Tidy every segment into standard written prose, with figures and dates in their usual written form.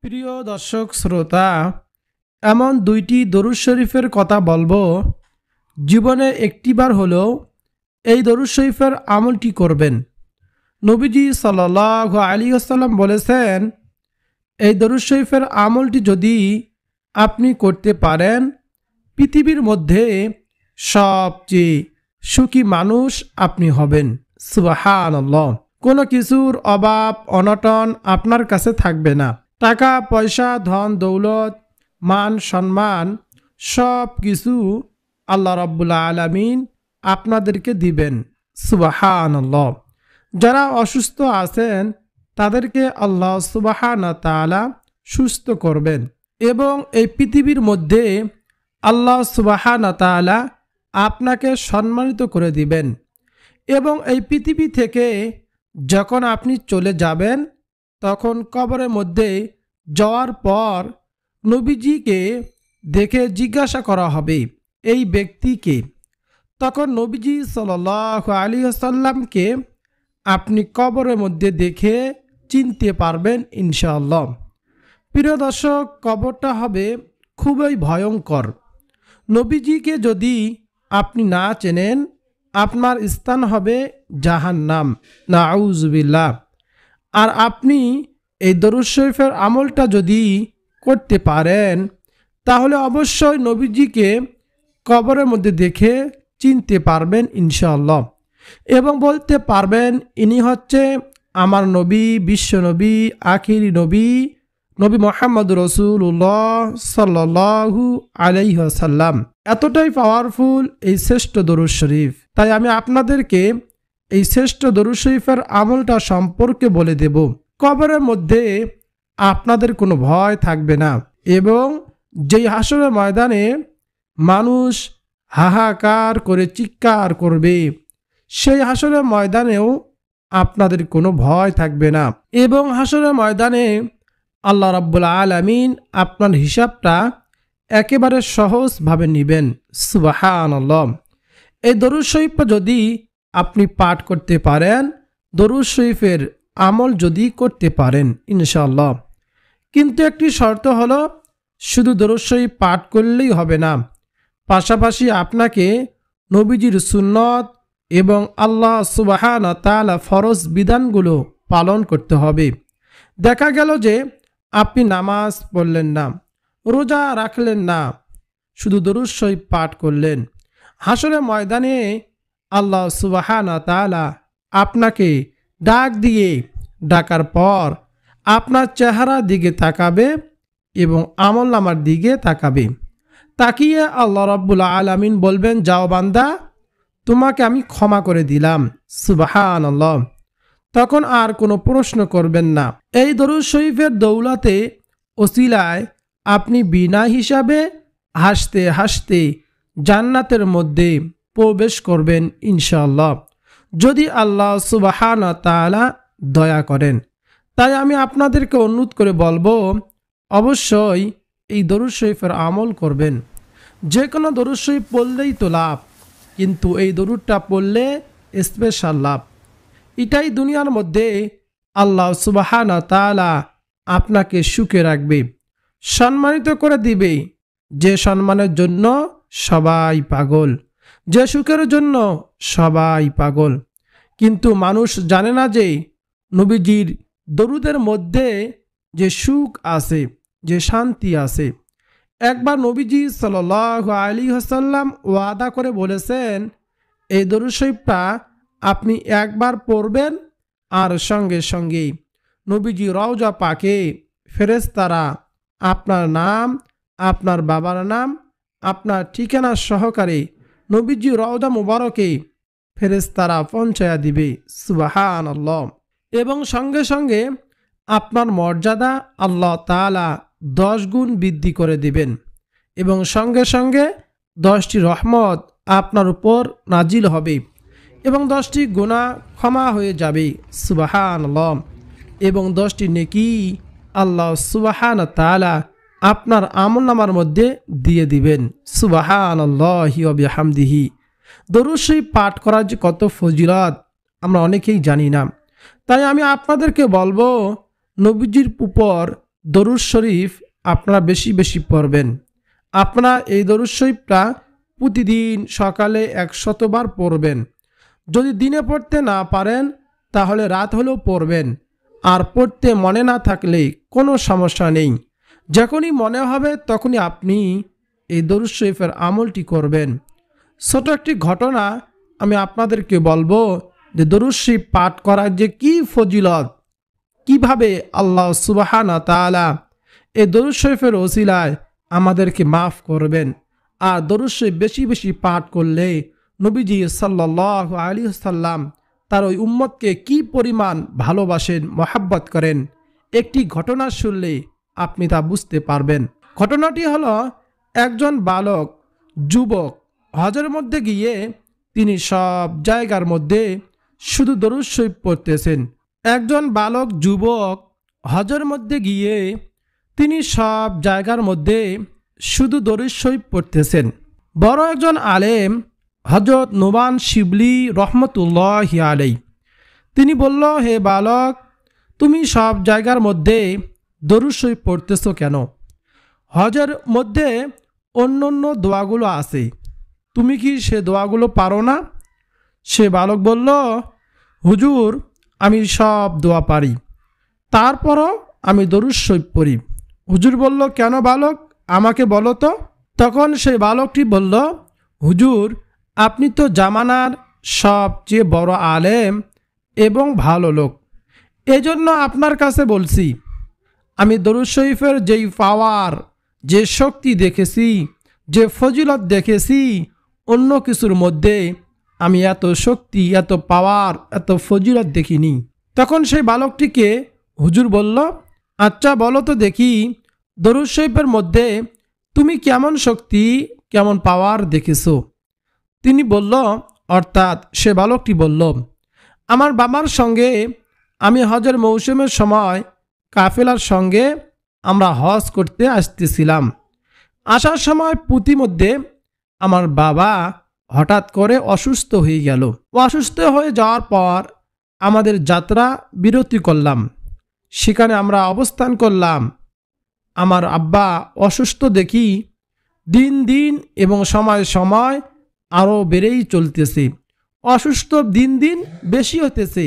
প্রিয় দর্শক শ্রোতা, এমন দুইটি দরুদ শরীফের কথা বলবো, জীবনে একটিবার হলেও এই দরুদ শরীফের আমলটি করবেন। নবীজি সাল্লাল্লাহু আলাইহি ওয়াসাল্লাম বলেছেন, এই দরুদ শরীফের আমলটি যদি আপনি করতে পারেন, পৃথিবীর মধ্যে সবচেয়ে সুখী মানুষ আপনি হবেন। সুবহানাল্লাহ। কোনো কিছুর অভাব অনটন আপনার কাছে থাকবে না। টাকা পয়সা, ধন দৌলত, মান সম্মান সব কিছু আল্লাহ রাব্বুল আলামিন আপনাদেরকে দিবেন। সুবহানাল্লাহ। যারা অসুস্থ আছেন তাদেরকে আল্লাহ সুবহানাহু তাআলা সুস্থ করবেন এবং এই পৃথিবীর মধ্যে আল্লাহ সুবহানাহু তাআলা আপনাকে সম্মানিত করে দিবেন এবং এই পৃথিবী থেকে যখন আপনি চলে যাবেন তখন কবরের মধ্যে যাওয়ার পর নবীজিকে দেখে জিজ্ঞাসা করা হবে এই ব্যক্তিকে। তখন নবীজি সাল্লাল্লাহু আলাইহি ওয়াসাল্লামকে আপনি কবরের মধ্যে দেখে চিনতে পারবেন ইনশাআল্লাহ। প্রিয় দর্শক, কবরটা হবে খুবই ভয়ঙ্কর। নবীজিকে যদি আপনি না চেনেন, আপনার স্থান হবে জাহান্নাম, নাউজুবিল্লাহ। আর আপনি এই দরুদ শরীফের আমলটা যদি করতে পারেন তাহলে অবশ্যই নবীজিকে কবরের মধ্যে দেখে চিনতে পারবেন ইনশাআল্লাহ এবং বলতে পারবেন ইনি হচ্ছে আমার নবী, বিশ্ব নবী, আখিরি নবী, নবী মুহাম্মদ রাসূলুল্লাহ সাল্লাল্লাহু আলাইহি ওয়াসাল্লাম। এতটাই পাওয়ারফুল এই শ্রেষ্ঠ দরুদ শরীফ। তাই আমি আপনাদেরকে এই শ্রেষ্ঠ দরুদ শরীফের আমলটা সম্পর্কে বলে দেব। কবরের মধ্যে আপনাদের কোনো ভয় থাকবে না এবং যেই হাসরের ময়দানে মানুষ হাহাকার করে চিৎকার করবে, সেই হাসরের ময়দানেও আপনাদের কোনো ভয় থাকবে না এবং হাসরের ময়দানে আল্লাহ রাব্বুল আলামিন আপনার হিসাবটা একেবারে সহজভাবে নেবেন। সুবহানাল্লাহ। এই দরুদ শরীফটা যদি আপনি পাঠ করতে পারেন, দরুদ শরীফের আমল যদি করতে পারেন ইনশাআল্লাহ। কিন্তু একটি শর্ত হলো, শুধু দরুদ শরীফ পাঠ করলেই হবে না, পাশাপাশি আপনাকে নবীজির সুন্নত এবং আল্লাহ সুবহানাহু তাআলা ফরজ বিধানগুলো পালন করতে হবে। দেখা গেল যে আপনি নামাজ পড়লেন না, রোজা রাখলেন না, শুধু দরুদ শরীফ পাঠ করলেন, হাসরের ময়দানে আল্লাহ সুবহানাহু তাআলা আপনাকে ডাক দিয়ে ডাকার পর আপনার চেহারার দিকে তাকাবে এবং আমলনামার দিকে তাকাবে। তাকিয়ে আল্লাহ রাব্বুল আলামিন বলবেন, যাও বান্দা, তোমাকে আমি ক্ষমা করে দিলাম। সুবহানাল্লাহ। তখন আর কোনো প্রশ্ন করবেন না। এই দরুদ শরীফের দৌলতে ওসিলায় আপনি বিনা হিসাবে হাসতে হাসতে জান্নাতের মধ্যে প্রবেশ করবেন ইনশাআল্লাহ, যদি আল্লাহ সুবহানাহু তাআলা দয়া করেন। তাই আমি আপনাদেরকে অনুরোধ করে বলবো, অবশ্যই এই দরুদ শরীফের আমল করবেন। যে কোনো দরুদ শরীফ পড়লেই তো লাভ, কিন্তু এই দরুদটা পড়লে স্পেশাল লাভ। এটাই দুনিয়ার মধ্যে আল্লাহ সুবহানাহু তাআলা আপনাকে সুখে রাখবে, সম্মানিত করে দিবে, যে সম্মানের জন্য সবাই পাগল, যে সুখের জন্য সবাই পাগল। কিন্তু মানুষ জানে না যে নবীজির দরুদের মধ্যে যে সুখ আছে, যে শান্তি আছে। একবার নবীজি সাল্লাল্লাহু আলাইহি ওয়াসাল্লাম ওয়াদা করে বলেছেন, এই দরুদ শরীফটা আপনি একবার পড়বেন আর সঙ্গে সঙ্গে নবীজি রওজা পাকে ফেরেশতারা আপনার নাম, আপনার বাবার নাম, আপনার ঠিকানা সহকারে নবীজি রওজা মুবারকে ফেরেশতারা পৌঁছায়া দিবে। সুবহানাল্লাহ। এবং সঙ্গে সঙ্গে আপনার মর্যাদা আল্লাহ তাআলা 10 গুণ বৃদ্ধি করে দিবেন এবং সঙ্গে সঙ্গে 10টি রহমত আপনার উপর নাজিল হবে এবং 10টি গুনাহ ক্ষমা হয়ে যাবে। সুবহানাল্লাহ। এবং 10টি নেকি আল্লাহ সুবহানাহু তাআলা আপনার আমলনামার মধ্যে দিয়ে দিবেন। সুবহানাল্লাহি ওয়া বিহামদিহি। দরুদ শরীফ পাঠ করার যে কত ফজিলত আমরা অনেকেই জানি না। তাই আমি আপনাদেরকে বলবো, নবীজির উপর দরুদ শরীফ আপনারা বেশি বেশি পড়বেন। আপনারা এই দরুদ শরীফটা প্রতিদিন সকালে 100 বার পড়বেন। যদি দিনে পড়তে না পারেন তাহলে রাত হলেও পড়বেন। আর পড়তে মনে না থাকলে কোনো সমস্যা নেই, যখনই মনে হবে তখনই আপনি এই দরুদ শরীফের আমলটি করবেন। ছোট একটি ঘটনা আমি আপনাদেরকে বলবো যে দরুদ শরীফ পাঠ করার যে কি ফজিলত, কিভাবে আল্লাহ সুবহানাহু ওয়া তাআলা এই দরুদ শরীফের ওসিলায় আমাদেরকে মাফ করবেন। আর দরুদ শরীফ বেশি বেশি পাঠ করলে নবীজি সাল্লাল্লাহু আলাইহি ওয়াসাল্লাম তার ওই উম্মতকে কি পরিমাণ ভালোবাসেন, মহাব্বত করেন, একটি ঘটনা শুনলে আপনি তা বুঝতে পারবেন। ঘটনাটি হলো, একজন বালক যুবক হজের মধ্যে গিয়ে তিনি সব জায়গার মধ্যে শুধু দরুদ শরীফ পড়তেছেন। একজন বালক যুবক হজের মধ্যে গিয়ে তিনি সব জায়গার মধ্যে শুধু দরুদ শরীফ পড়তেছেন। বড় একজন আলেম হযরত নোমান শিবলি রহমতুল্লাহি আলাইহি তিনি বলল, হে বালক, তুমি সব জায়গার মধ্যে দরুদ শরীফ পড়তেছো কেন? হজের মধ্যে অন্য অন্য দোয়াগুলো আছে, তুমি কি সে দোয়াগুলো পারো না? সে বালক বলল, হুজুর, আমি সব দোয়া পারি, তারপরও আমি দরুদ শরীফ পড়ি। হুজুর বলল, কেন বালক, আমাকে বলো তো। তখন সেই বালকটি বলল, হুজুর, আপনি তো জামানার সবচেয়ে বড় আলেম এবং ভালো লোক, এজন্য আপনার কাছে বলছি। আমি দরুদ শরীফের যেই পাওয়ার, যে শক্তি দেখেছি, যে ফজিলত দেখেছি, অন্য কিছুর মধ্যে আমি এত শক্তি, এত পাওয়ার, এত ফজিলত দেখিনি। তখন সেই বালকটিকে হুজুর বলল, আচ্ছা বলো তো দেখি, দরুদ শরীফের মধ্যে তুমি কেমন শক্তি, কেমন পাওয়ার দেখেছো? তিনি বলল, অর্থাৎ সে বালকটি বলল, আমার বাবার সঙ্গে আমি হজের মৌসুমের সময় কাফেলার সঙ্গে আমরা হজ করতে আসতেছিলাম। আসার সময় পথিমধ্যে আমার বাবা হঠাৎ করে অসুস্থ হয়ে গেল। অসুস্থ হয়ে যাওয়ার পর আমাদের যাত্রা বিরতি করলাম, সেখানে আমরা অবস্থান করলাম। আমার আব্বা অসুস্থ দেখি দিন দিন এবং সময় সময় আরও বেড়েই চলতেছে, অসুস্থ দিন দিন বেশি হতেছে।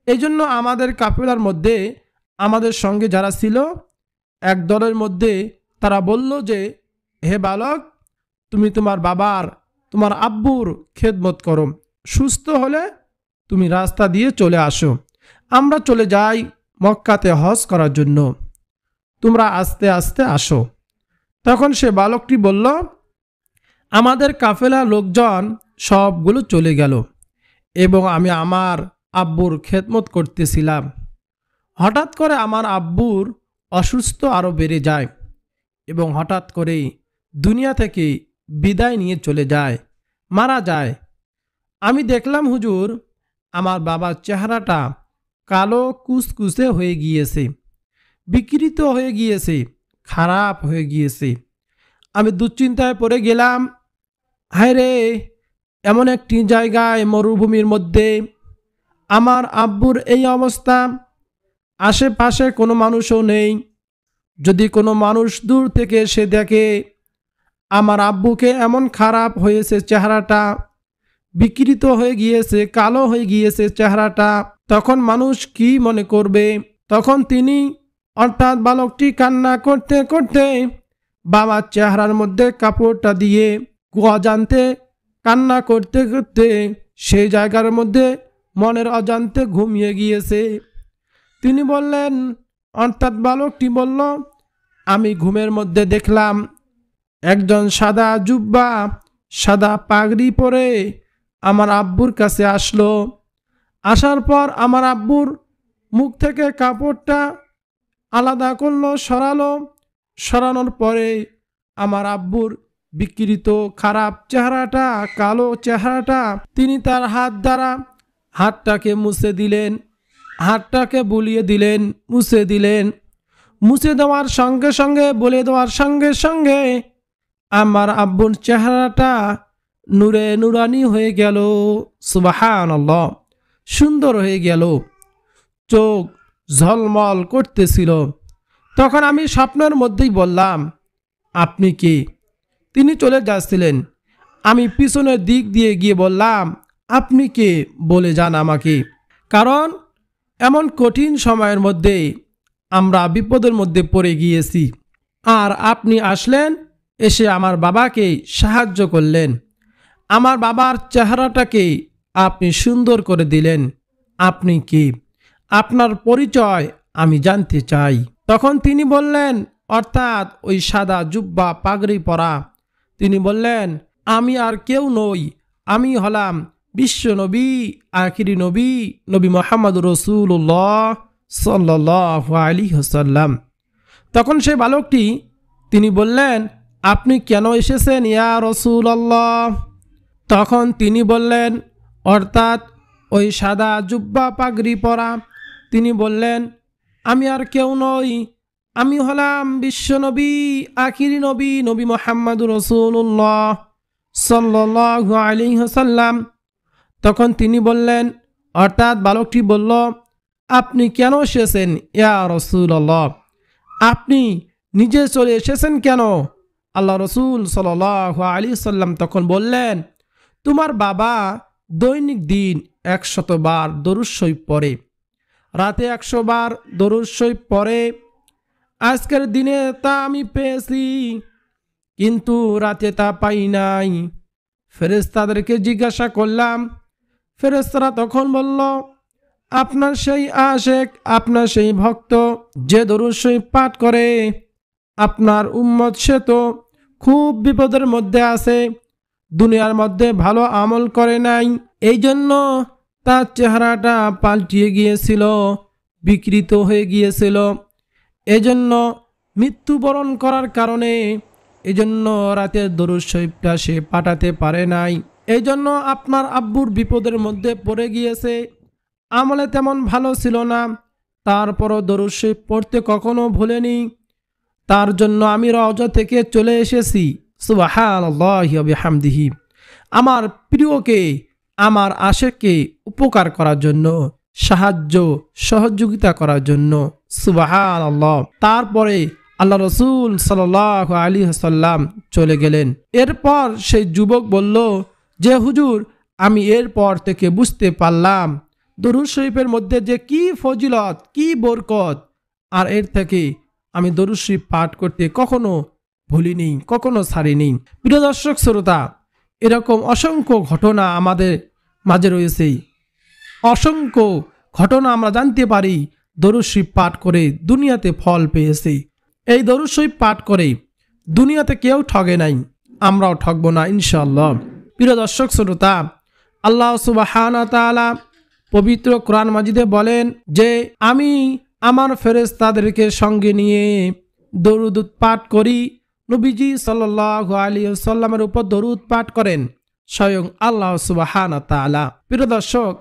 এই জন্য আমাদের কাফেলার মধ্যে আমাদের সঙ্গে যারা ছিল এক দলের মধ্যে তারা বলল যে, হে বালক, তুমি তোমার বাবার, তোমার আব্বুর খেদমত করো, সুস্থ হলে তুমি রাস্তা দিয়ে চলে আসো, আমরা চলে যাই মক্কাতে হজ করার জন্য, তোমরা আস্তে আস্তে আসো। তখন সে বালকটি বলল, আমাদের কাফেলা লোকজন সবগুলো চলে গেল এবং আমি আমার আব্বুর খেদমত করতেছিলাম। হঠাৎ করে আমার আব্বুর অসুস্থ আরও বেড়ে যায় এবং হঠাৎ করেই দুনিয়া থেকে বিদায় নিয়ে চলে যায়, মারা যায়। আমি দেখলাম হুজুর, আমার বাবার চেহারাটা কালো কুচকুচে হয়ে গিয়েছে, বিকৃত হয়ে গিয়েছে, খারাপ হয়ে গিয়েছে। আমি দুশ্চিন্তায় পড়ে গেলাম, হায় রে, এমন একটি জায়গায় মরুভূমির মধ্যে আমার আব্বুর এই অবস্থা, আশেপাশে কোনো মানুষও নেই। যদি কোনো মানুষ দূর থেকে এসে দেখে আমার আব্বুকে এমন খারাপ হয়েছে, চেহারাটা বিকৃত হয়ে গিয়েছে, কালো হয়ে গিয়েছে চেহারাটা, তখন মানুষ কি মনে করবে? তখন তিনি, অর্থাৎ বালকটি কান্না করতে করতে বাবার চেহারার মধ্যে কাপড়টা দিয়ে অজান্তে কান্না করতে করতে সেই জায়গার মধ্যে মনের অজান্তে ঘুমিয়ে গিয়েছে। তিনি বললেন, অর্থাৎ বালকটি বলল, আমি ঘুমের মধ্যে দেখলাম একজন সাদা জুব্বা, সাদা পাগড়ি পরে আমার আব্বুর কাছে আসলো। আসার পর আমার আব্বুর মুখ থেকে কাপড়টা আলাদা করলো, সরালো। সরানোর পরে আমার আব্বুর বিকৃত খারাপ চেহারাটা, কালো চেহারাটা তিনি তার হাত দ্বারা হাতটাকে মুছে দিলেন, হাতটাকে বুলিয়ে দিলেন, মুছে দিলেন। মুছে দেওয়ার সঙ্গে সঙ্গে, বলে দেওয়ার সঙ্গে সঙ্গে আমার আব্বুর চেহারাটা নূরে নুরানি হয়ে গেল। সুবহানাল্লাহ, সুন্দর হয়ে গেল, চোখ ঝলমল করতেছিল। তখন আমি স্বপ্নের মধ্যেই বললাম, আপনি কে? তিনি চলে যাচ্ছিলেন। আমি পিছনের দিক দিয়ে গিয়ে বললাম, আপনি কে বলে যান আমাকে, কারণ এমন কঠিন সময়ের মধ্যে আমরা বিপদের মধ্যে পড়ে গিয়েছি, আর আপনি আসলেন, এসে আমার বাবাকে সাহায্য করলেন, আমার বাবার চেহারাটাকে আপনি সুন্দর করে দিলেন। আপনি কে? আপনার পরিচয় আমি জানতে চাই। তখন তিনি বললেন, অর্থাৎ ওই সাদা জুব্বা পাগড়ি পরা, তিনি বললেন, আমি আর কেউ নই, আমি হলাম বিশ্ব নবী, আখিরি নবী, নবী মুহাম্মদ রাসূলুল্লাহ সাল্লাল্লাহু আলাইহি ওয়াসাল্লাম। তখন সেই বালকটি তিনি বললেন, আপনি কেন এসেছেন ইয়া রাসূলুল্লাহ? তখন তিনি বললেন, অর্থাৎ ওই সাদা জুব্বা পাগড়ি পরা, তিনি বললেন, আমি আর কেউ নই, আমি হলাম বিশ্বনবী, আখিরি নবী, নবী মুহাম্মদুর রাসূলুল্লাহ সাল্লাল্লাহু আলাইহি ওয়াসাল্লাম। তখন তিনি বললেন, অর্থাৎ বালকটি বলল, আপনি কেন এসেছেন ইয়া রাসূলুল্লাহ? আপনি নিজে চলে এসেছেন কেন? আল্লাহ রসুল সাল্লাল্লাহু আলাইহি ওয়াসাল্লাম তখন বললেন, তোমার বাবা দৈনিক দিন 100 বার দরুদ শরীফ পড়ে, রাতে 100 বার দরুদ শরীফ পড়ে। আজকের দিনে তা আমি পেয়েছি, কিন্তু রাতে তা পাই নাই। ফেরেশতাদেরকে জিজ্ঞাসা করলাম, ফেরেশতারা তখন বলল, আপনার সেই আশেক, আপনার সেই ভক্ত যে দরুদ শরীফ পাঠ করে, আপনার উম্মত সে তো খুব বিপদের মধ্যে আছে, দুনিয়ার মধ্যে ভালো আমল করে নাই, এই জন্য তার চেহারাটা পাল্টিয়ে গিয়েছিল, বিকৃত হয়ে গিয়েছিল, এজন্য মৃত্যুবরণ করার কারণে এজন্য রাতের দরুদ শরীফটা সে পাঠাতে পারে নাই। এই জন্য আপনার আব্বুর বিপদের মধ্যে পড়ে গিয়েছে, আমলে তেমন ভালো ছিল না, তারপরও দরুদ শরীফ পড়তে কখনো ভুলেনি। তার জন্য আমি রওজা থেকে চলে এসেছি, সুবহানাল্লাহি ওয়া বিহামদিহি, আমার প্রিয়কে, আমার আশেককে উপকার করার জন্য, সাহায্য সহযোগিতা করার জন্য। সুবহানাল্লাহ। তারপরে আল্লাহ রসুল সাল্লাল্লাহু আলাইহি ওয়াসাল্লাম চলে গেলেন। এরপর সেই যুবক বলল যে হুজুর, আমি এরপর থেকে বুঝতে পারলাম দরুদ শরীফের মধ্যে যে কি ফজিলত, কি বরকত, আর এর থেকে আমি দরুদ শরীফ পাঠ করতে কখনো ভুলিনি, কখনো ছাড়িনি। প্রিয় দর্শক শ্রোতা, এরকম অসংখ্য ঘটনা আমাদের মাঝে রয়েছে, অসংখ্য ঘটনা আমরা জানতে পারি দরুদ শরীফ পাঠ করে দুনিয়াতে ফল পেয়েছে। এই দরুদ শরীফ পাঠ করে দুনিয়াতে কেউ ঠগে নাই, আমরাও ঠকব না ইনশাআল্লাহ। প্রিয় দর্শক শ্রোতা, আল্লাহ সুবহানাহু ওয়া তাআলা পবিত্র কোরআন মাজিদে বলেন যে আমি আমার ফেরেশতাদেরকে সঙ্গে নিয়ে দরুদ পাঠ করি। নবীজি সাল্লাল্লাহু আলাইহি ওয়াসাল্লামের উপর দরুদ পাঠ করেন স্বয়ং আল্লাহ সুবহানাহু ওয়া তাআলা। প্রিয় দর্শক,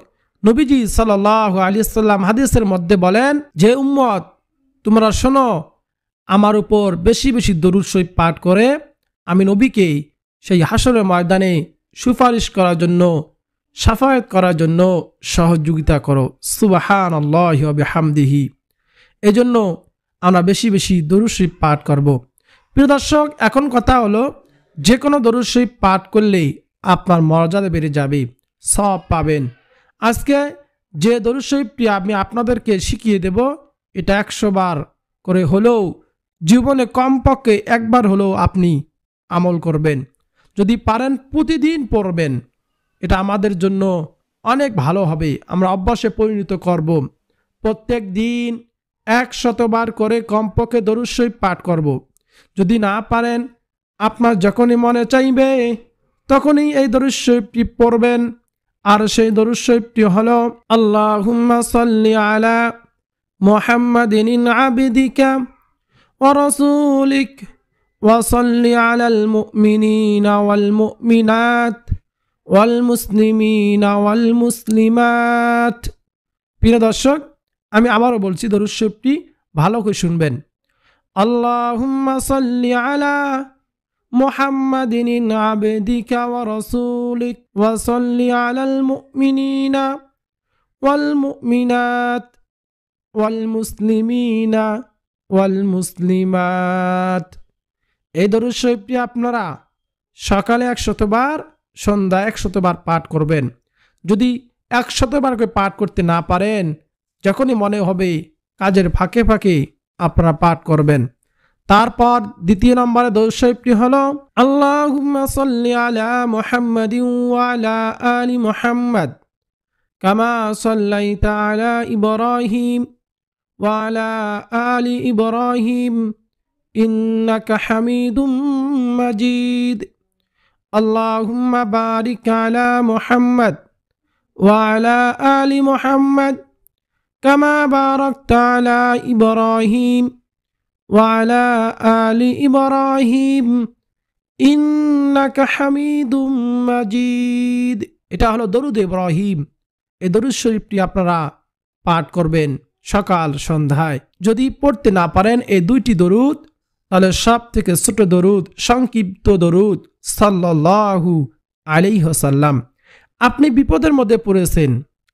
নবীজি সাল্লাল্লাহু আলাইহি ওয়াসাল্লাম হাদিসের মধ্যে বলেন যে উম্মত তোমরা শোনো, আমার উপর বেশি বেশি দরুদ শরীফ পাঠ করে আমি নবীকে সেই হাসরের ময়দানে সুপারিশ করার জন্য, শাফায়াত করার জন্য সহযোগিতা করো। সুবহানাল্লাহি ওয়া বিহামদিহি। এজন্য আমরা বেশি বেশি দরুদ শরীফ পাঠ করব। প্রিয় দর্শক, এখন কথা হলো, যে কোনো দরুদ শরীফ পাঠ করলে আপনার মর্যাদা বেড়ে যাবে, সওয়াব পাবেন। আজকে যে দরুদ শরীফটি আমি আপনাদেরকে শিখিয়ে দেব, এটা 100 বার করে হলেও জীবনে কমপক্ষে একবার হলেও আপনি আমল করবেন। যদি পারেন প্রতিদিন পড়বেন, এটা আমাদের জন্য অনেক ভালো হবে, আমরা অভ্যাসে পরিণত করব। প্রত্যেক দিন 100 বার করে কমপক্ষে দরুদ শরীফ পাঠ করব। যদি না পারেন, আপনার যখনই মনে চাইবে তখনই এই দরুদ শরীফটি পড়বেন। আর সেই দরুদ শরীফটি হলো, আল্লাহুম্মা সাল্লি আলা মুহাম্মাদিন আবদিকা ওয়া রাসূলিক ওয়া সাল্লি আলাল মুমিনিনা ওয়াল মুমিনাত ওয়াল মুসলিমিনা ওয়াল মুসলিমাত। প্রিয় দর্শক, আমি আবারও বলছি, দরুদ শরীফটি ভালো করে শুনবেন। আল্লাহুম্মা সাল্লি আলা মুহাম্মাদিন আবদিকা ওয়া রাসূলিক ওয়া সাল্লি আলাল মুমিনিনা ওয়াল মুমিনাত ওয়াল মুসলিমিনা ওয়াল মুসলিমাত। এই দরুদ শরীফটি আপনারা সকালে 100 বার, সন্ধ্যা 100 বার পাঠ করবেন। যদি 100 বার করে পাঠ করতে না পারেন, যখনই মনে হবে কাজের ফাঁকে ফাঁকে আপনারা পাঠ করবেন। তারপর দ্বিতীয় নম্বরে দরুদ শরীফটি হলো আল্লাহুম্মা সাল্লি আলা মুহাম্মাদিন ওয়া আলা আলি মুহাম্মাদ কামা সাল্লাইতা আলা ইব্রাহিম ওয়া আলা আলি ইব্রাহিম ইন্নাকা হামিদুম মাজিদ। আল্লাহুম্মা বারিক আলা মুহাম্মাদ ওয়া আলা আলি মুহাম্মাদ কামা বারাকতা আলা ইব্রাহিম ওয়ালা আলি ইব্রাহিম ইন্নাকা হামিদুম মাজিদ। এটা হলো দরুদ ইব্রাহিম। এই দরুদ শরীফটি আপনারা পাঠ করবেন সকাল সন্ধ্যায়। যদি পড়তে না পারেন এই দুইটি দরুদ, তাহলে সব থেকে ছোট দরুদ, সংক্ষিপ্ত দরুদ সাল্লাল্লাহু আলাইহি ওয়াসাল্লাম। আপনি বিপদের মধ্যে পড়েছেন,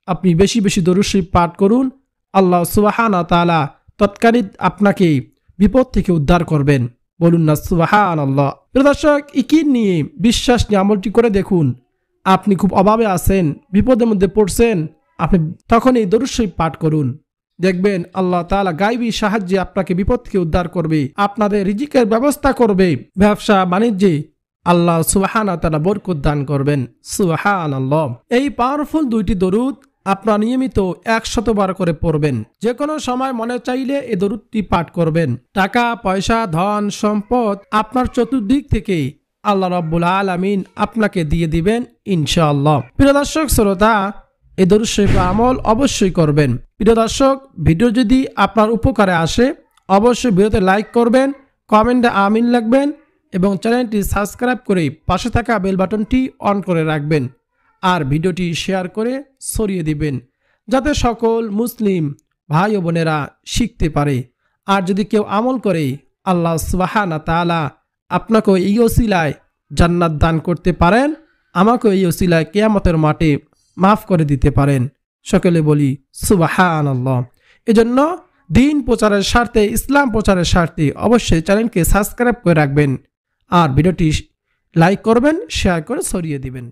আপনি বেশি বেশি দরুদ শরীফ পাঠ করুন। আল্লাহ সুবহানাহু ওয়া তাআলা তৎকালীন আপনাকে বিপদ থেকে উদ্ধার করবেন। বলুন না সুবহানাল্লাহ। প্রিয় দর্শক, ইকিন নিয়ে, বিশ্বাস নিয়ে আমলটি করে দেখুন। আপনি খুব অভাবে আছেন, বিপদের মধ্যে পড়ছেন, আপনি তখন এই দরুদ শরীফ পাঠ করুন। দেখবেন আল্লাহ তাআলা গায়বী সাহায্যে আপনাকে বিপদ থেকে উদ্ধার করবে, আপনাদের রিজিকের ব্যবস্থা করবে, ব্যবসা বাণিজ্যে আল্লাহ সুবহানাহু ওয়া তাআলা বরকত দান করবেন। সুবহানাল্লাহ। এই পাওয়ারফুল দুইটি দরুদ আপনারা নিয়মিত 100 বার করে পড়বেন। যে কোনো সময় মনে চাইলে এই দরুদটি পাঠ করবেন। টাকা পয়সা, ধন সম্পদ আপনার চতুর্দিক থেকে আল্লাহ রাব্বুল আলামিন আপনাকে দিয়ে দিবেন ইনশাআল্লাহ। প্রিয় দর্শক শ্রোতা, এই দরুদ শরীফের আমল অবশ্যই করবেন। প্রিয় দর্শক, ভিডিও যদি আপনার উপকারে আসে অবশ্যই ভিডিওতে লাইক করবেন, কমেন্টে আমিন লিখবেন এবং চ্যানেলটি সাবস্ক্রাইব করে পাশে থাকা বেল বাটনটি অন করে রাখবেন। আর ভিডিওটি শেয়ার করে ছড়িয়ে দিবেন, যাতে সকল মুসলিম ভাই ও বোনেরা শিখতে পারে। আর যদি কেউ আমল করে, আল্লাহ সুবহানাহু ওয়া তাআলা আপনাকে এই ওসিলায় জান্নাত দান করতে পারেন, আমাকে এই ওসিলায় কিয়ামতের মাঠে মাফ করে দিতে পারেন। সকলে বলি সুবহানাল্লাহ। এজন্য দিন প্রচারের স্বার্থে, ইসলাম প্রচারের স্বার্থে অবশ্যই চ্যানেলকে সাবস্ক্রাইব করে রাখবেন আর ভিডিওটি লাইক করবেন, শেয়ার করে ছড়িয়ে দিবেন।